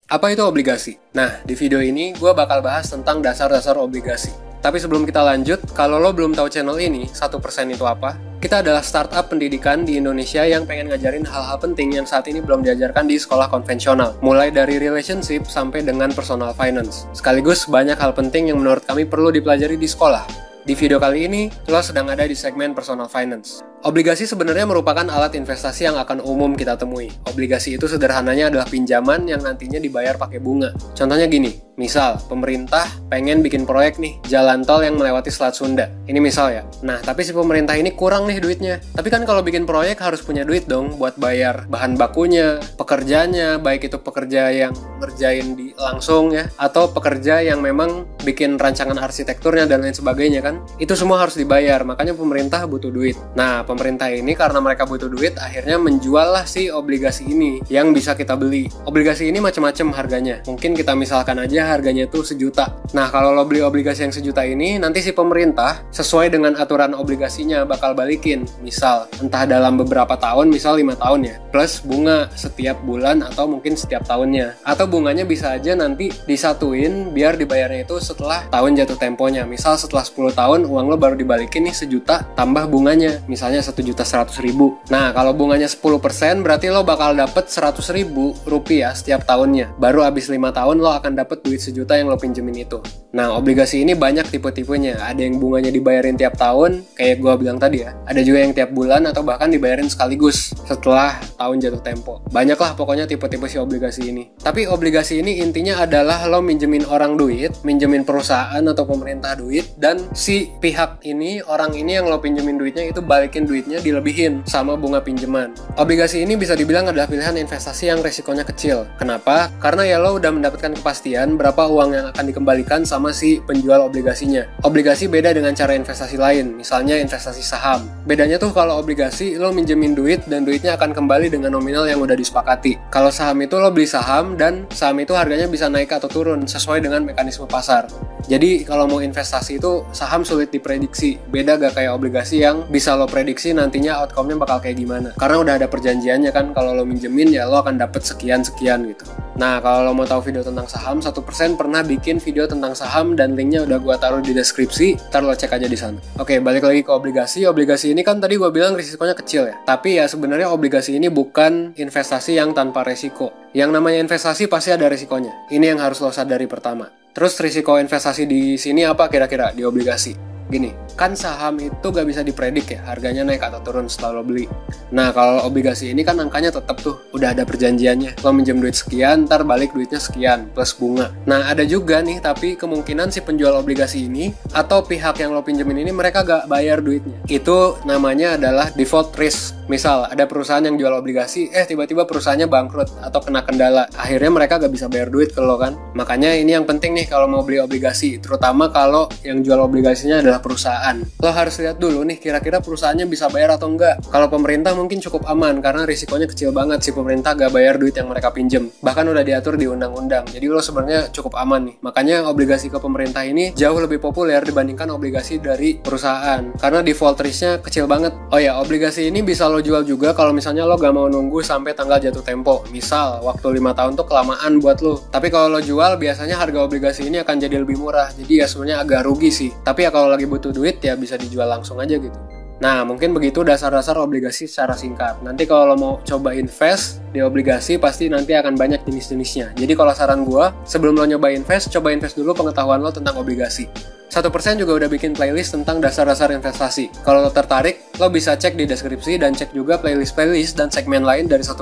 Apa itu obligasi? Nah, di video ini gue bakal bahas tentang dasar-dasar obligasi. Tapi sebelum kita lanjut, kalau lo belum tahu channel ini, 1% itu apa? Kita adalah startup pendidikan di Indonesia yang pengen ngajarin hal-hal penting yang saat ini belum diajarkan di sekolah konvensional. Mulai dari relationship sampai dengan personal finance. Sekaligus banyak hal penting yang menurut kami perlu dipelajari di sekolah. Di video kali ini, lo sedang ada di segmen personal finance. Obligasi sebenarnya merupakan alat investasi yang akan umum kita temui. Obligasi itu sederhananya adalah pinjaman yang nantinya dibayar pakai bunga. Contohnya gini, misal pemerintah pengen bikin proyek nih, jalan tol yang melewati Selat Sunda. Ini misal ya. Nah, tapi si pemerintah ini kurang nih duitnya. Tapi kan kalau bikin proyek harus punya duit dong buat bayar bahan bakunya, pekerjanya, baik itu pekerja yang ngerjain di langsung ya, atau pekerja yang memang bikin rancangan arsitekturnya dan lain sebagainya kan. Itu semua harus dibayar, makanya pemerintah butuh duit. Nah, pemerintah ini karena mereka butuh duit, akhirnya menjual lah si obligasi ini yang bisa kita beli. Obligasi ini macam-macam harganya. Mungkin kita misalkan aja harganya itu 1 juta. Nah, kalau lo beli obligasi yang 1 juta ini, nanti si pemerintah sesuai dengan aturan obligasinya bakal balikin. Misal, entah dalam beberapa tahun, misal 5 tahun ya, plus bunga setiap bulan atau mungkin setiap tahunnya. Atau bunganya bisa aja nanti disatuin biar dibayarnya itu setelah tahun jatuh temponya. Misal setelah 10 tahun, uang lo baru dibalikin nih 1 juta tambah bunganya. Misalnya 1.100.000. Nah, kalau bunganya 10%, berarti lo bakal dapet 100.000 rupiah setiap tahunnya. Baru abis 5 tahun lo akan dapet duit 1 juta yang lo pinjemin itu. Nah, obligasi ini banyak tipe-tipenya. Ada yang bunganya dibayarin tiap tahun, kayak gue bilang tadi ya. Ada juga yang tiap bulan atau bahkan dibayarin sekaligus setelah tahun jatuh tempo. Banyak lah pokoknya tipe-tipe si obligasi ini. Tapi obligasi ini intinya adalah lo minjemin orang duit, minjemin perusahaan atau pemerintah duit, dan si pihak ini, orang ini yang lo pinjemin duitnya itu balikin duitnya dilebihin sama bunga pinjaman. Obligasi ini bisa dibilang adalah pilihan investasi yang resikonya kecil. Kenapa? Karena ya lo udah mendapatkan kepastian berapa uang yang akan dikembalikan sama si penjual obligasinya. Obligasi beda dengan cara investasi lain, misalnya investasi saham. Bedanya tuh kalau obligasi lo minjemin duit dan duitnya akan kembali dengan nominal yang udah disepakati. Kalau saham itu lo beli saham dan saham itu harganya bisa naik atau turun sesuai dengan mekanisme pasar. Jadi kalau mau investasi itu saham sulit diprediksi. Beda gak kayak obligasi yang bisa lo prediksi nantinya outcome-nya bakal kayak gimana. Karena udah ada perjanjiannya kan, kalau lo minjemin ya lo akan dapet sekian-sekian gitu. Nah, kalau lo mau tahu video tentang saham, 1% pernah bikin video tentang saham dan linknya udah gue taruh di deskripsi. Ntar lo cek aja di sana. Oke, balik lagi ke obligasi. Obligasi ini kan tadi gue bilang risikonya kecil ya. Tapi ya sebenarnya obligasi ini bukan investasi yang tanpa resiko. Yang namanya investasi pasti ada resikonya. Ini yang harus lo sadari pertama. Terus risiko investasi di sini apa kira-kira di obligasi? Gini, kan saham itu gak bisa dipredik ya, harganya naik atau turun setelah lo beli. Nah, kalau obligasi ini kan angkanya tetap tuh, udah ada perjanjiannya. Lo minjem duit sekian, ntar balik duitnya sekian, plus bunga. Nah, ada juga nih, tapi kemungkinan si penjual obligasi ini, atau pihak yang lo pinjemin ini, mereka gak bayar duitnya. Itu namanya adalah default risk. Misal, ada perusahaan yang jual obligasi, tiba-tiba perusahaannya bangkrut atau kena kendala. Akhirnya mereka gak bisa bayar duit ke lo kan. Makanya ini yang penting nih kalau mau beli obligasi, terutama kalau yang jual obligasinya adalah perusahaan. Lo harus lihat dulu nih kira-kira perusahaannya bisa bayar atau enggak. Kalau pemerintah mungkin cukup aman karena risikonya kecil banget, si pemerintah gak bayar duit yang mereka pinjem. Bahkan udah diatur di undang-undang. Jadi lo sebenarnya cukup aman nih. Makanya obligasi ke pemerintah ini jauh lebih populer dibandingkan obligasi dari perusahaan. Karena default risk-nya kecil banget. Oh ya, obligasi ini bisa lo jual juga kalau misalnya lo gak mau nunggu sampai tanggal jatuh tempo. Misal, waktu 5 tahun tuh kelamaan buat lo. Tapi kalau lo jual, biasanya harga obligasi ini akan jadi lebih murah. Jadi ya sebenarnya agak rugi sih. Tapi ya kalau lagi butuh duit ya bisa dijual langsung aja gitu. Nah, mungkin begitu dasar-dasar obligasi secara singkat. Nanti kalau lo mau coba invest di obligasi, pasti nanti akan banyak jenis-jenisnya. Jadi kalau saran gue, sebelum lo nyoba invest, coba invest dulu pengetahuan lo tentang obligasi. 1% juga udah bikin playlist tentang dasar-dasar investasi. Kalau lo tertarik, lo bisa cek di deskripsi dan cek juga playlist dan segmen lain dari 1%.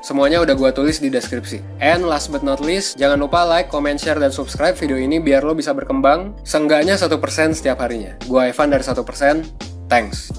Semuanya udah gue tulis di deskripsi. And last but not least, jangan lupa like, comment, share, dan subscribe video ini biar lo bisa berkembang seenggaknya 1% setiap harinya. Gue Evan dari 1%. Thanks.